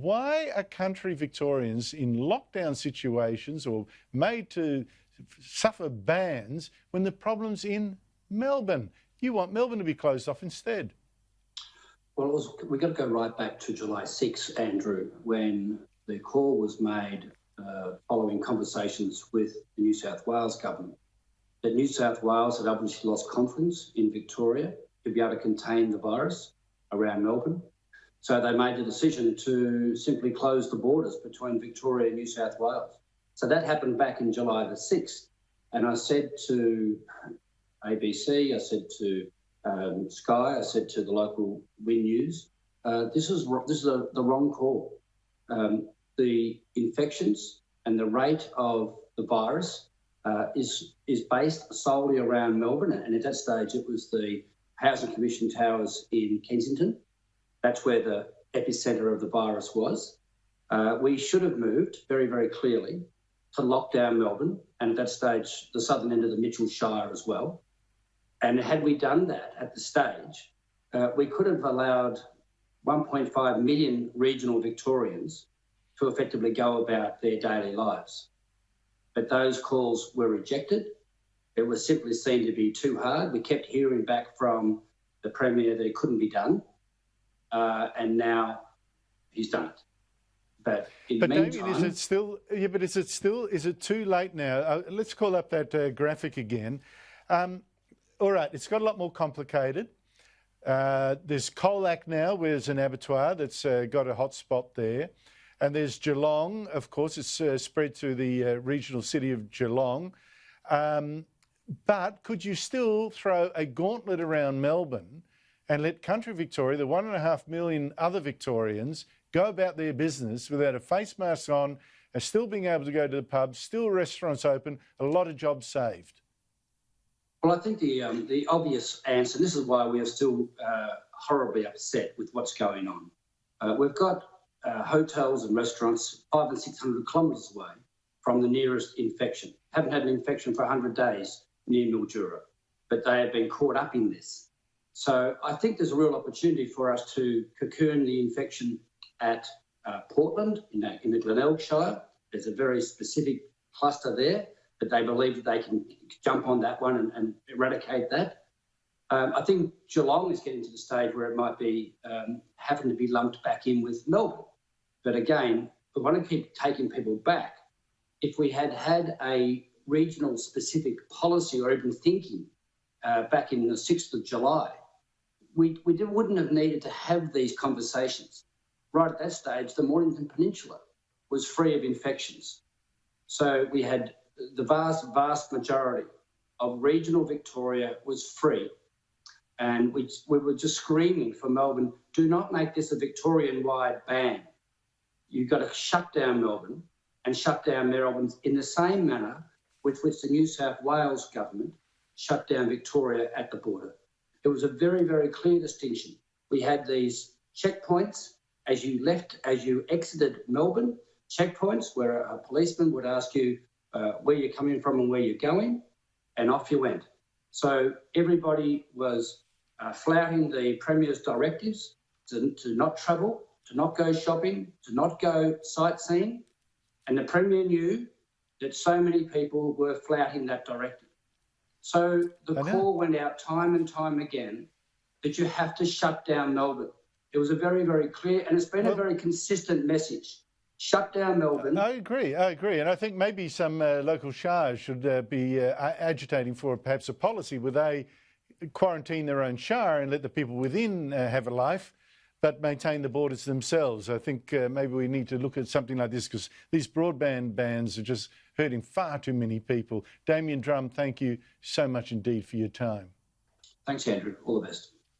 why are country Victorians in lockdown situations or made to suffer bans when the problem's in Melbourne? You want Melbourne to be closed off instead. Well, we've got to go right back to July 6, Andrew, when the call was made following conversations with the New South Wales government that New South Wales had obviously lost confidence in Victoria to be able to contain the virus around Melbourne. So they made the decision to simply close the borders between Victoria and New South Wales. So that happened back in July the 6th. And I said to ABC, I said to Sky, I said to the local Win News, this is the wrong call. The infections and the rate of the virus is based solely around Melbourne. And at that stage, it was the Housing Commission Towers in Kensington. That's where the epicentre of the virus was. We should have moved very, very clearly to lock down Melbourne, and at that stage, the southern end of the Mitchell Shire as well. And had we done that at the stage, we could have allowed 1.5 million regional Victorians to effectively go about their daily lives. But those calls were rejected. It was simply seen to be too hard. We kept hearing back from the Premier that it couldn't be done. And now he's done it. But in the meantime... Damian, is it too late now? Let's call up that graphic again. All right, it's got a lot more complicated. There's Colac now, where there's an abattoir that's got a hot spot there. And there's Geelong, of course, it's spread to the regional city of Geelong. But could you still throw a gauntlet around Melbourne and let country Victoria, the 1.5 million other Victorians, go about their business without a face mask on, and still being able to go to the pub, still restaurants open, a lot of jobs saved? Well, I think the obvious answer, and this is why we are still horribly upset with what's going on. We've got hotels and restaurants 500 and 600 kilometres away from the nearest infection. Haven't had an infection for 100 days near Mildura, but they have been caught up in this. So I think there's a real opportunity for us to cocoon the infection at Portland in the Glenelg Shire. There's a very specific cluster there, but they believe that they can jump on that one and eradicate that. I think Geelong is getting to the stage where it might be having to be lumped back in with Melbourne. But again, we want to keep taking people back. If we had had a regional specific policy or even thinking back in the 6th of July, we wouldn't have needed to have these conversations. Right at that stage, the Mornington Peninsula was free of infections. So we had the vast, vast majority of regional Victoria was free. And we were just screaming for Melbourne, do not make this a Victorian-wide ban. You've got to shut down Melbourne and shut down Melbourne in the same manner with which the New South Wales government shut down Victoria at the border. It was a very, very clear distinction. We had these checkpoints as you exited Melbourne, checkpoints where a policeman would ask you where you're coming from and where you're going, and off you went. So everybody was flouting the Premier's directives to not travel, to not go shopping, to not go sightseeing. And the Premier knew that so many people were flouting that directive. So the call went out time and time again that you have to shut down Melbourne. It was a very, very clear, and it's been a very consistent message. Shut down Melbourne. I agree. And I think maybe some local shires should be agitating for perhaps a policy where they quarantine their own shire and let the people within have a life, but maintain the borders themselves. I think maybe we need to look at something like this, because these broadband bans are just hurting far too many people. Damian Drum, thank you so much indeed for your time. Thanks, Andrew. All the best.